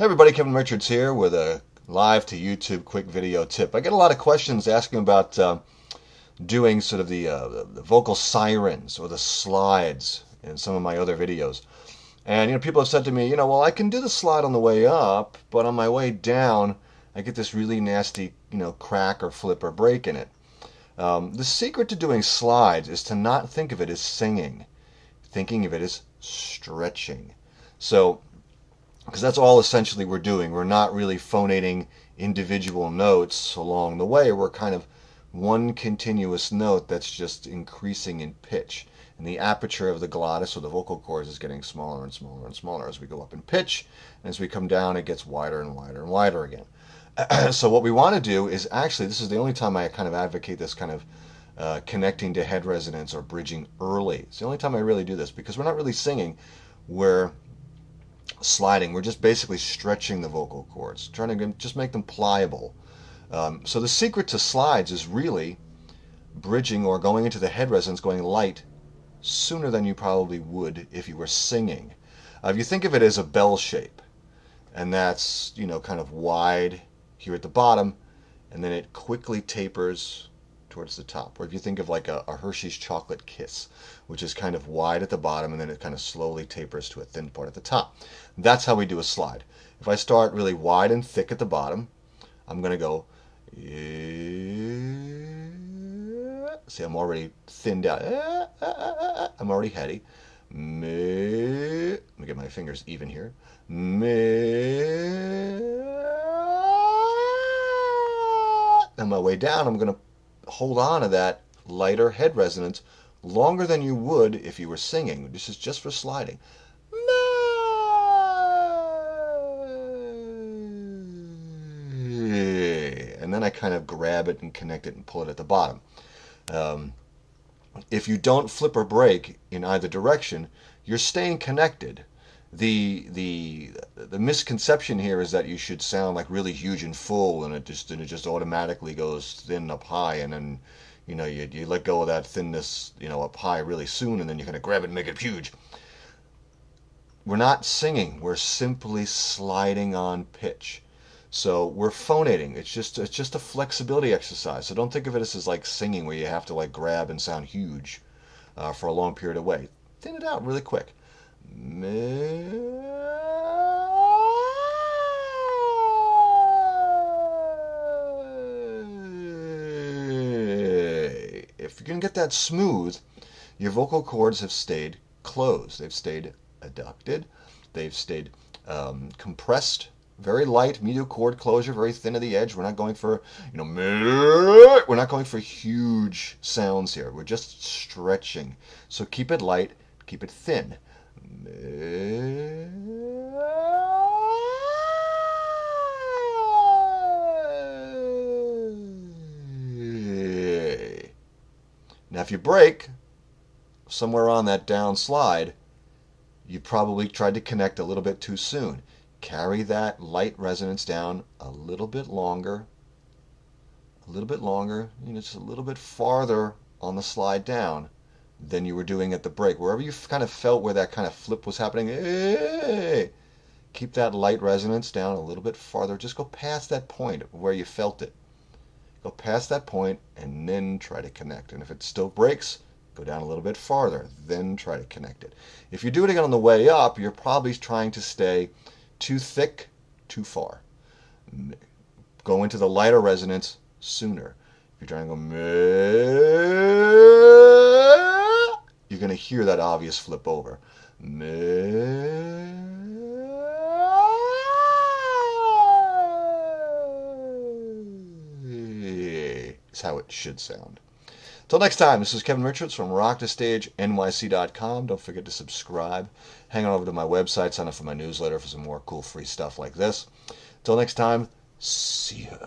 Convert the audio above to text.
Hey everybody, Kevin Richards here with a live to YouTube quick video tip. I get a lot of questions asking about doing sort of the vocal sirens or the slides in some of my other videos. And people have said to me, well, I can do the slide on the way up, but on my way down, I get this really nasty, crack or flip or break in it. The secret to doing slides is to not think of it as singing, thinking of it as stretching. So because that's all essentially we're doing. We're not really phonating individual notes along the way. We're kind of one continuous note that's just increasing in pitch. And the aperture of the glottis or the vocal cords is getting smaller and smaller and smaller as we go up in pitch. And as we come down, it gets wider and wider and wider again. So what we want to do is actually, this is the only time I kind of advocate this kind of connecting to head resonance or bridging early. It's the only time I really do this because we're not really singing. We're sliding. We're just basically stretching the vocal cords, trying to just make them pliable. So the secret to slides is really bridging or going into the head resonance, going light sooner than you probably would if you were singing. If you think of it as a bell shape, and that's kind of wide here at the bottom, and then it quickly tapers towards the top. Or if you think of like a Hershey's chocolate kiss, which is kind of wide at the bottom and then it kind of slowly tapers to a thin part at the top. That's how we do a slide. If I start really wide and thick at the bottom, I'm going to go, see, I'm already thinned out. I'm already heady. Let me get my fingers even here. On my way down, I'm going to hold on to that lighter head resonance longer than you would if you were singing. This is just for sliding. And then I kind of grab it and connect it and pull it at the bottom. If you don't flip or break in either direction, you're staying connected. The misconception here is that you should sound like really huge and full, and it just automatically goes thin up high, and then you let go of that thinness up high really soon, and then you kind of grab it and make it huge. We're not singing. We're simply sliding on pitch. So we're phonating. It's just a flexibility exercise. So don't think of it as like singing where you have to like grab and sound huge for a long period of way. Thin it out really quick. If you can get that smooth, your vocal cords have stayed closed. They've stayed adducted. They've stayed compressed. Very light medial cord closure, very thin at the edge. We're not going for, we're not going for huge sounds here. We're just stretching. So keep it light, keep it thin. Now if you break somewhere on that down slide, you probably tried to connect a little bit too soon. Carry that light resonance down a little bit longer, just a little bit farther on the slide down than you were doing at the break. Wherever you kind of felt where that kind of flip was happening, keep that light resonance down a little bit farther. Just go past that point where you felt it. Go past that point and then try to connect. And if it still breaks, go down a little bit farther, then try to connect it. If you're doing it on the way up, you're probably trying to stay too thick, too far. Go into the lighter resonance sooner. If you're trying to go, you're going to hear that obvious flip over. Is how it should sound. Till next time, this is Kevin Richards from RockTheStageNYC.com. Don't forget to subscribe. Hang on over to my website, sign up for my newsletter for some more cool free stuff like this. Till next time, see ya.